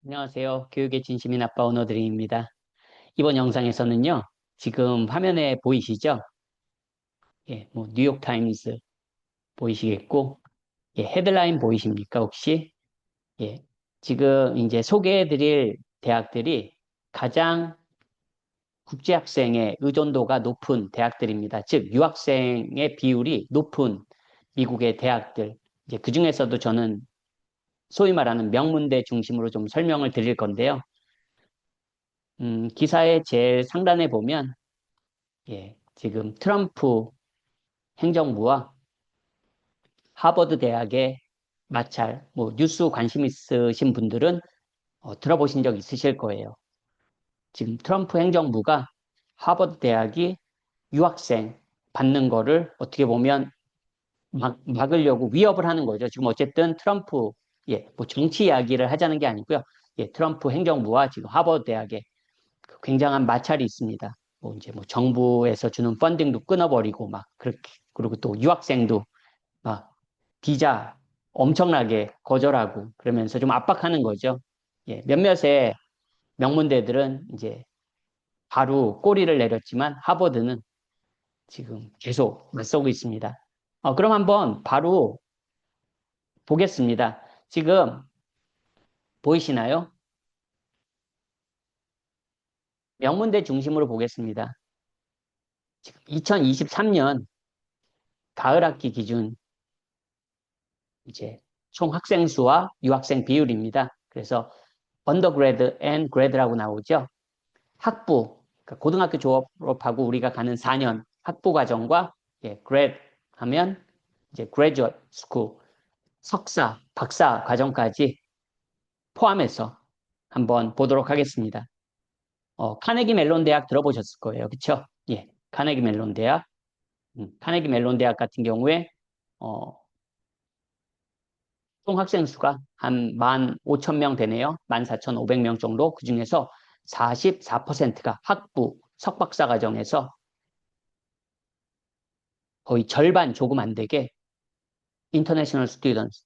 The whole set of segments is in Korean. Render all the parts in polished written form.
안녕하세요. 교육의 진심인 아빠 언어드림입니다. 이번 영상에서는요, 지금 화면에 보이시죠? 예, 뭐 뉴욕타임스 보이시겠고, 예, 헤드라인 보이십니까, 혹시? 예, 지금 이제 소개해드릴 대학들이 가장 국제학생의 의존도가 높은 대학들입니다. 즉, 유학생의 비율이 높은 미국의 대학들. 이제 그 중에서도 저는 소위 말하는 명문대 중심으로 좀 설명을 드릴 건데요. 기사의 제일 상단에 보면 예, 지금 트럼프 행정부와 하버드 대학의 마찰, 뭐 뉴스 관심 있으신 분들은 들어보신 적 있으실 거예요. 지금 트럼프 행정부가 하버드 대학이 유학생 받는 거를 어떻게 보면 막으려고 위협을 하는 거죠. 지금 어쨌든 트럼프, 예, 뭐 정치 이야기를 하자는 게 아니고요. 예, 트럼프 행정부와 지금 하버드 대학의 굉장한 마찰이 있습니다. 뭐 이제 뭐 정부에서 주는 펀딩도 끊어버리고 막 그렇게 그리고 또 유학생도 막 비자 엄청나게 거절하고 그러면서 좀 압박하는 거죠. 예, 몇몇의 명문대들은 이제 바로 꼬리를 내렸지만 하버드는 지금 계속 맞서고 있습니다. 그럼 한번 바로 보겠습니다. 지금 보이시나요? 명문대 중심으로 보겠습니다. 지금 2023년 가을 학기 기준 이제 총 학생 수와 유학생 비율입니다. 그래서 언더그레드 앤 그레드라고 나오죠. 학부, 그러니까 고등학교 졸업하고 우리가 가는 4년 학부 과정과 예, grad 하면 이제 graduate school, 석사, 박사 과정까지 포함해서 한번 보도록 하겠습니다. 카네기 멜론 대학 들어보셨을 거예요. 그렇죠? 예, 카네기 멜론 대학. 카네기 멜론 대학 같은 경우에 어, 총 학생 수가 한 15,000명 되네요. 14,500명 정도. 그중에서 44%가 학부, 석박사 과정에서 거의 절반 조금 안 되게 international students,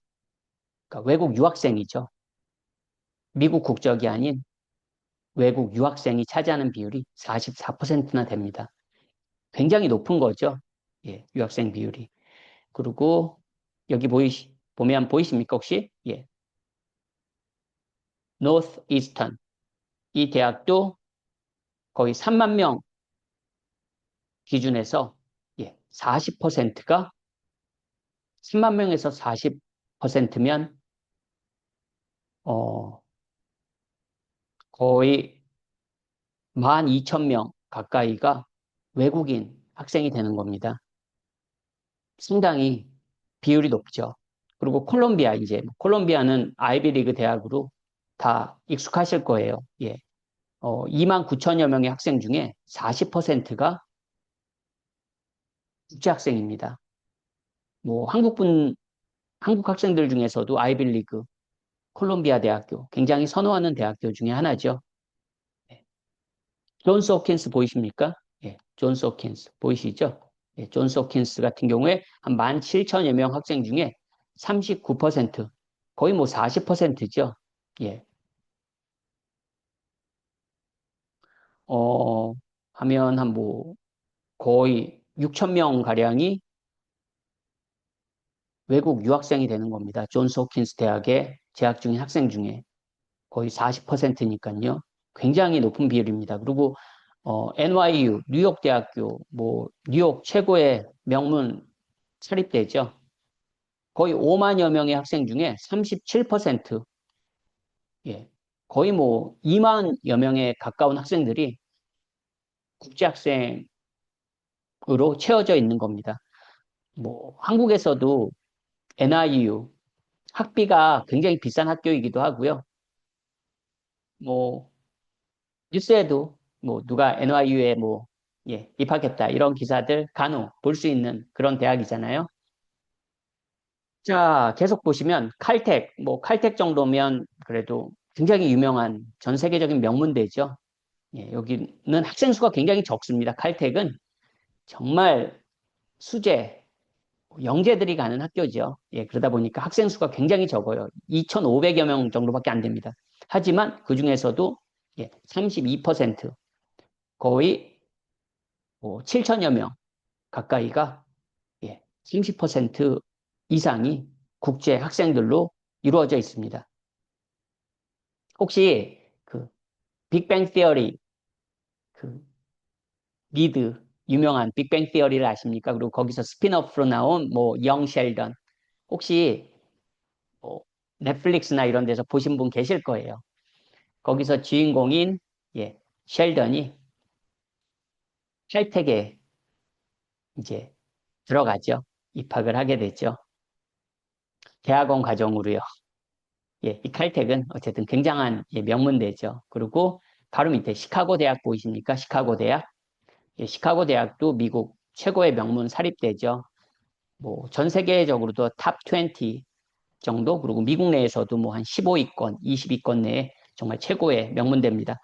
그러니까 외국 유학생이죠. 미국 국적이 아닌 외국 유학생이 차지하는 비율이 44%나 됩니다. 굉장히 높은 거죠. 예, 유학생 비율이. 그리고 여기 보면 보이십니까 혹시? 예, Northeastern. 이 대학도 거의 3만 명 기준에서 예, 40%가 10만 명에서 40%면 거의 12,000명 가까이가 외국인 학생이 되는 겁니다. 상당히 비율이 높죠. 그리고 콜롬비아 이제 콜롬비아는 아이비리그 대학으로 다 익숙하실 거예요. 예. 2만 9천여 명의 학생 중에 40%가 국제 학생입니다. 뭐 한국 학생들 중에서도 아이비리그 콜롬비아 대학교 굉장히 선호하는 대학교 중에 하나죠. 예. 존스 호킨스 보이십니까? 예, 존스 호킨스 보이시죠? 예, 존스 호킨스 같은 경우에 한 17,000여 명 학생 중에 39%, 거의 뭐 40%죠. 예, 어, 하면 한 뭐 거의 6천 명 가량이 외국 유학생이 되는 겁니다. 존스 호킨스 대학에 재학 중인 학생 중에 거의 40%니까요. 굉장히 높은 비율입니다. 그리고 NYU, 뉴욕 대학교, 뭐 뉴욕 최고의 명문 사립대죠. 거의 5만여 명의 학생 중에 37%, 예, 거의 뭐 2만여 명에 가까운 학생들이 국제학생으로 채워져 있는 겁니다. 뭐 한국에서도 NIU 학비가 굉장히 비싼 학교이기도 하고요. 뭐 뉴스에도 뭐 누가 NYU에 뭐 예, 입학했다 이런 기사들 간혹 볼 수 있는 그런 대학이잖아요. 자, 계속 보시면 칼텍, 뭐 칼텍 정도면 그래도 굉장히 유명한 전 세계적인 명문대죠. 예, 여기는 학생 수가 굉장히 적습니다. 칼텍은 정말 수재, 영재들이 가는 학교죠. 예, 그러다 보니까 학생 수가 굉장히 적어요. 2,500여 명 정도밖에 안 됩니다. 하지만 그 중에서도 32% 거의 7천여 명 가까이가 30% 이상이 국제 학생들로 이루어져 있습니다. 혹시 그 빅뱅 시어리 그 미드 유명한 빅뱅 시어리를 아십니까? 그리고 거기서 스핀오프로 나온 영 셸던 혹시 뭐 넷플릭스나 이런 데서 보신 분 계실 거예요. 거기서 주인공인 셸던이 칼텍에 이제 들어가죠. 입학을 하게 됐죠. 대학원 과정으로요. 이 칼텍은 어쨌든 굉장한 명문대죠. 그리고 바로 밑에 시카고 대학 보이십니까? 시카고 대학. 시카고 대학도 미국 최고의 명문 사립대죠. 뭐 전 세계적으로도 탑 20 정도, 그리고 미국 내에서도 뭐 한 15위권, 20위권 내에 정말 최고의 명문대입니다.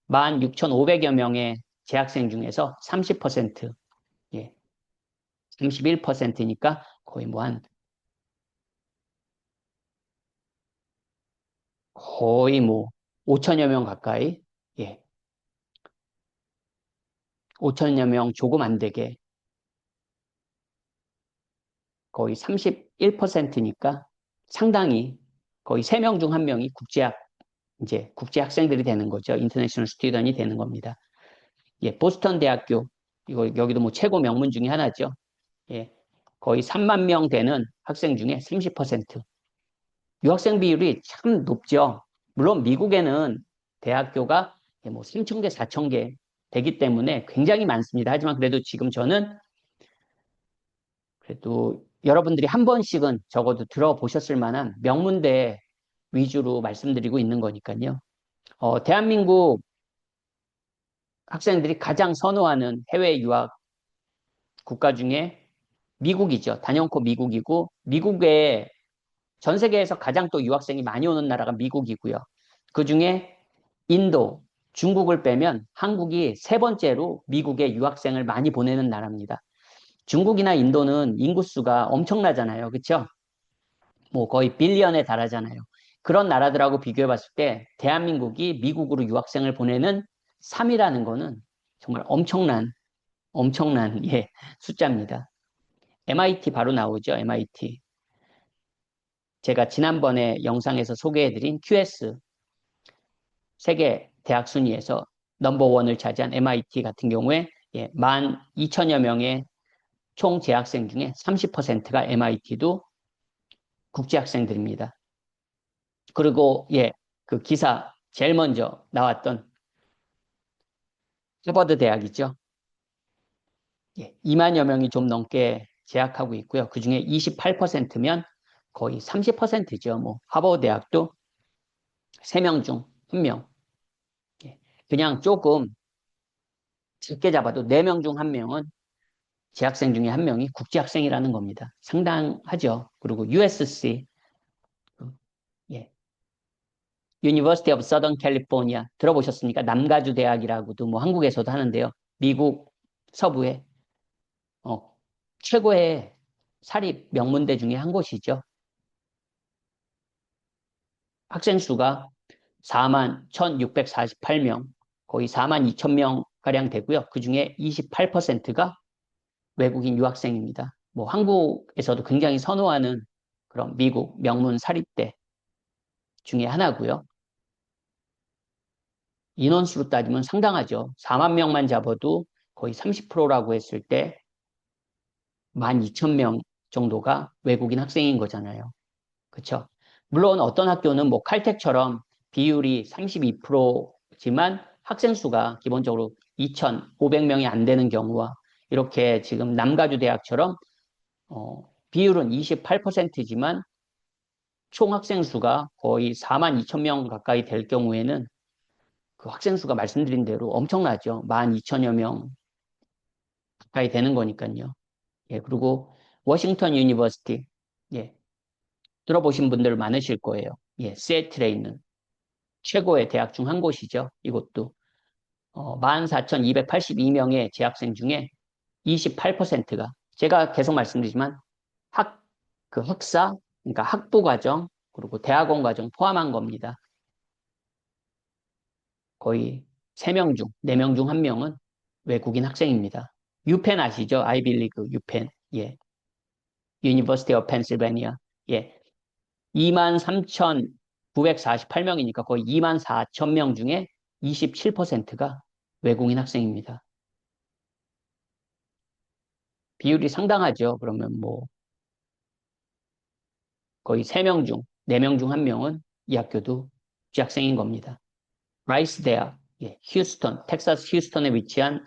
16,500여 명의 재학생 중에서 30%, 31%니까 거의 거의 5천여 명 가까이, 예, 5천여 명 조금 안 되게 거의 31%니까 상당히 거의 3명 중 1명이 이제 국제 학생들이 되는 거죠. 인터내셔널 스튜던이 되는 겁니다. 보스턴 대학교, 여기도 뭐 최고 명문 중에 하나죠. 거의 3만 명 되는 학생 중에 30%. 유학생 비율이 참 높죠. 물론 미국에는 대학교가 뭐 3천 개, 4천 개 되기 때문에 굉장히 많습니다. 하지만 그래도 지금 저는 그래도 여러분들이 한 번씩은 적어도 들어보셨을 만한 명문대 위주로 말씀드리고 있는 거니까요. 대한민국 학생들이 가장 선호하는 해외 유학 국가 중에 미국이죠. 단연코 미국이고, 미국에 전 세계에서 가장 또 유학생이 많이 오는 나라가 미국이고요. 그 중에 인도, 중국을 빼면 한국이 세 번째로 미국에 유학생을 많이 보내는 나라입니다. 중국이나 인도는 인구수가 엄청나잖아요. 그렇죠? 뭐 거의 빌리언에 달하잖아요. 그런 나라들하고 비교해 봤을 때 대한민국이 미국으로 유학생을 보내는 3위라는 거는 정말 엄청난 숫자입니다. MIT 바로 나오죠. MIT. 제가 지난번에 영상에서 소개해드린 QS 세계 대학 순위에서 넘버원을 차지한 MIT 같은 경우에 12,000여 명의 총 재학생 중에 30%가 MIT도 국제 학생들입니다. 그리고 그 기사 제일 먼저 나왔던 하버드 대학이죠. 2만여 명이 좀 넘게 재학하고 있고요. 그 중에 28%면 거의 30%죠. 뭐 하버드 대학도 3명 중 1명. 그냥 조금 적게 잡아도 4명 중 1명은 재학생 중에 1명이 국제학생이라는 겁니다. 상당하죠. 그리고 USC, 예, University of Southern California 들어보셨습니까? 남가주 대학이라고도 뭐 한국에서도 하는데요. 미국 서부의 최고의 사립 명문대 중에 한 곳이죠. 학생 수가 4만 1,648명, 거의 4만 2천 명 가량 되고요. 그 중에 28%가 외국인 유학생입니다. 뭐 한국에서도 굉장히 선호하는 그런 미국 명문 사립대 중에 하나고요. 인원수로 따지면 상당하죠. 4만 명만 잡아도 거의 30%라고 했을 때 12,000명 정도가 외국인 학생인 거잖아요. 그렇죠? 물론 어떤 학교는 뭐 칼텍처럼 비율이 32%지만 학생 수가 기본적으로 2,500명이 안 되는 경우와 이렇게 지금 남가주 대학처럼 비율은 28%지만 총 학생 수가 거의 4만 2천 명 가까이 될 경우에는 그 학생 수가 말씀드린 대로 엄청나죠. 12,000여 명 가까이 되는 거니까요. 그리고 워싱턴 유니버시티, 들어보신 분들 많으실 거예요. 시애틀에 있는 최고의 대학 중 한 곳이죠. 이곳도 14,282명의 재학생 중에 28%가 제가 계속 말씀드리지만 그 학사, 그러니까 학부 과정, 그리고 대학원 과정 포함한 겁니다. 거의 3명 중, 4명 중 1명은 외국인 학생입니다. 유펜 아시죠? 아이빌리그 유펜. 예. 유니버시티 오브 펜실베니아. 예. 23,948명이니까 거의 24,000명 중에 27%가 외국인 학생입니다. 비율이 상당하죠. 그러면 뭐 거의 3명 중, 4명 중 1명은 이 학교도 국제학생인 겁니다. 라이스 대학, 예, 휴스턴, 텍사스 휴스턴에 위치한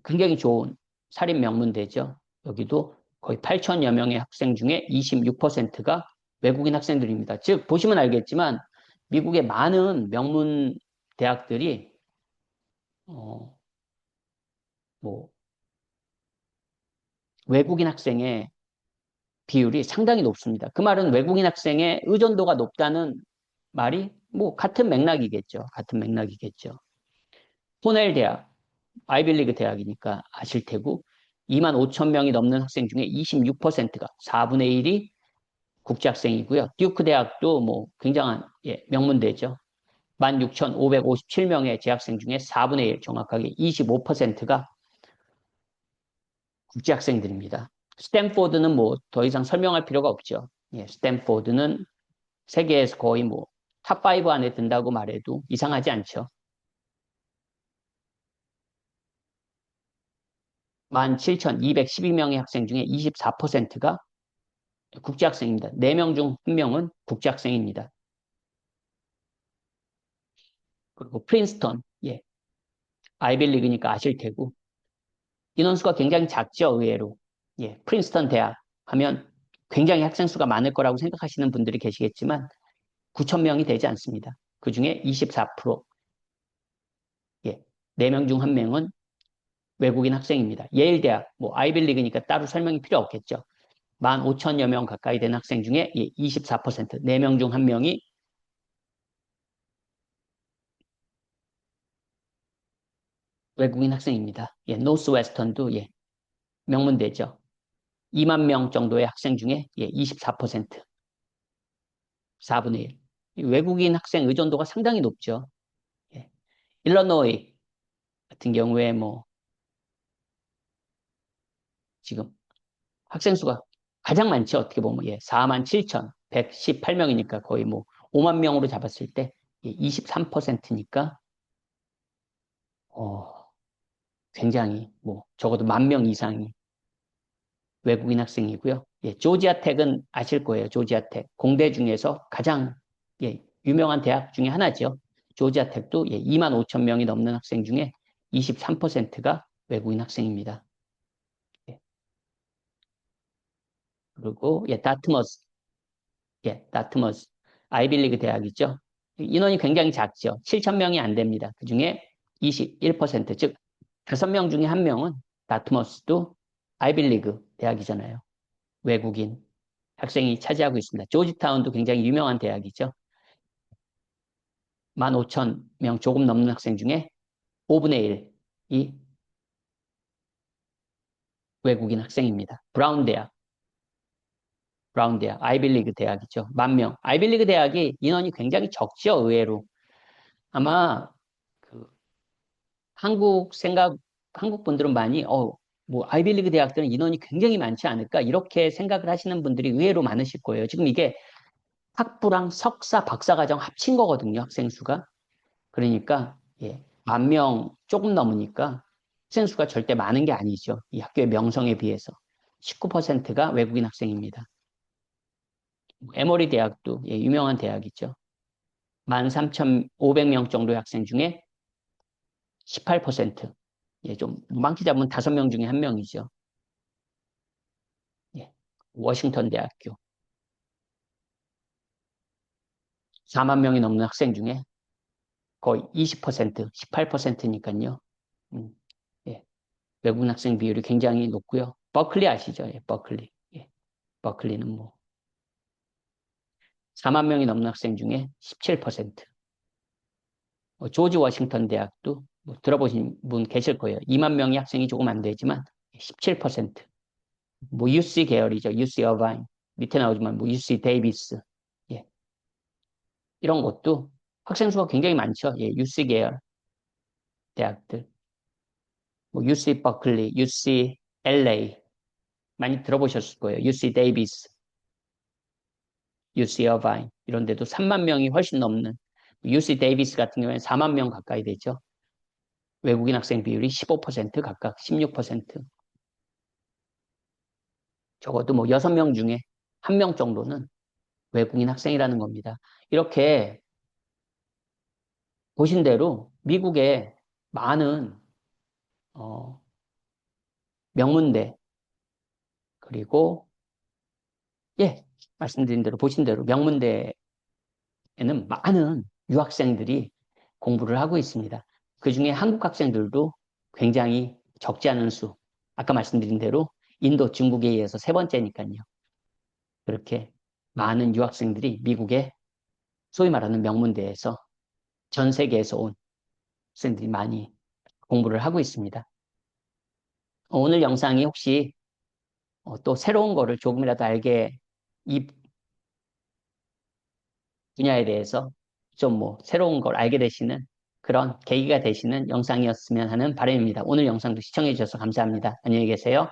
굉장히 좋은 사립 명문대죠. 여기도 거의 8천여 명의 학생 중에 26%가 외국인 학생들입니다. 즉, 보시면 알겠지만 미국의 많은 명문 대학들이 뭐 외국인 학생의 비율이 상당히 높습니다. 그 말은 외국인 학생의 의존도가 높다는 말이 뭐 같은 맥락이겠죠. 같은 맥락이겠죠. 코넬 대학, 아이빌리그 대학이니까 아실 테고 2만 5천 명이 넘는 학생 중에 26%가 4분의 1이 국제학생이고요. 듀크 대학도 뭐 굉장한 예, 명문대죠. 16,557명의 재학생 중에 4분의 1, 정확하게 25%가 국제학생들입니다. 스탠포드는 뭐 더 이상 설명할 필요가 없죠. 예, 스탠포드는 세계에서 거의 뭐 탑5 안에 든다고 말해도 이상하지 않죠. 17,212명의 학생 중에 24%가 국제학생입니다. 4명 중 1명은 국제학생입니다. 그리고 프린스턴, 예, 아이빌리그니까 아실 테고 인원수가 굉장히 작죠, 의외로. 예, 프린스턴 대학 하면 굉장히 학생 수가 많을 거라고 생각하시는 분들이 계시겠지만 9천 명이 되지 않습니다. 그 중에 24%, 예, 4명 중 1명은 외국인 학생입니다. 예일 대학, 뭐 아이빌리그니까 따로 설명이 필요 없겠죠. 15,000여 명 가까이 된 학생 중에 24%, 4명 중 1명이 외국인 학생입니다. 예, 노스웨스턴도 예, 명문대죠. 2만 명 정도의 학생 중에 예, 24%, 4분의 1. 외국인 학생 의존도가 상당히 높죠. 예. 일러노이 같은 경우에 뭐 지금 학생 수가 가장 많죠. 어떻게 보면 예, 4만 7,118명이니까 거의 뭐 5만 명으로 잡았을 때 23%니까 굉장히 뭐 적어도 1만 명 이상이 외국인 학생이고요. 예, 조지아텍은 아실 거예요. 조지아텍 공대 중에서 가장 예, 유명한 대학 중에 하나죠. 조지아텍도 예, 2만 5천 명이 넘는 학생 중에 23%가 외국인 학생입니다. 예, 그리고 예, 다트머스, 예, 다트머스 아이빌리그 대학이죠. 인원이 굉장히 작죠. 7천 명이 안 됩니다. 그 중에 21%, 즉 5명 중에 1명은 다트머스도 아이빌리그 대학이잖아요. 외국인 학생이 차지하고 있습니다. 조지타운도 굉장히 유명한 대학이죠. 15,000명 조금 넘는 학생 중에 5분의 1이 외국인 학생입니다. 브라운 대학, 아이빌리그 대학이죠. 10,000명. 아이빌리그 대학이 인원이 굉장히 적죠, 의외로. 아마 그 한국 분들은 많이, 뭐, 아이빌리그 대학들은 인원이 굉장히 많지 않을까, 이렇게 생각을 하시는 분들이 의외로 많으실 거예요. 지금 이게 학부랑 석사, 박사과정 합친 거거든요, 학생 수가. 그러니까, 예, 10,000명 조금 넘으니까 학생 수가 절대 많은 게 아니죠. 이 학교의 명성에 비해서. 19%가 외국인 학생입니다. 에머리 대학도 예, 유명한 대학이죠. 13,500명 정도의 학생 중에 18%. 예, 좀 많게 잡으면 5명 중에 1명이죠. 예, 워싱턴 대학교. 4만 명이 넘는 학생 중에 거의 20%, 18%니까요. 예, 외국인 학생 비율이 굉장히 높고요. 버클리 아시죠? 예, 버클리. 예, 버클리는 뭐 4만 명이 넘는 학생 중에 17%. 조지 워싱턴 대학도 뭐 들어보신 분 계실 거예요. 2만 명의 학생이 조금 안 되지만 17%. 뭐 UC 계열이죠. UC 어바인. 밑에 나오지만 뭐 UC 데이비스. 예. 이런 것도 학생 수가 굉장히 많죠. 예, UC 계열. 대학들. 뭐 UC 버클리, UC LA 많이 들어보셨을 거예요. UC 데이비스, UC 어바인 이런 데도 3만 명이 훨씬 넘는 UC 데이비스 같은 경우에는 4만 명 가까이 되죠. 외국인 학생 비율이 15% 각각 16%. 적어도 뭐 6명 중에 1명 정도는 외국인 학생이라는 겁니다. 이렇게 보신 대로 미국의 많은 어, 명문대 그리고 예 말씀드린 대로 보신 대로 명문대에는 많은 유학생들이 공부를 하고 있습니다. 그중에 한국 학생들도 굉장히 적지 않은 수. 아까 말씀드린 대로 인도, 중국에 의해서 세 번째니까요. 그렇게 많은 유학생들이 미국의 소위 말하는 명문대에서 전 세계에서 온 학생들이 많이 공부를 하고 있습니다. 오늘 영상이 혹시 또 새로운 거를 조금이라도 알게 이 분야에 대해서 좀 뭐 새로운 걸 알게 되시는 그런 계기가 되시는 영상이었으면 하는 바람입니다. 오늘 영상도 시청해 주셔서 감사합니다. 안녕히 계세요.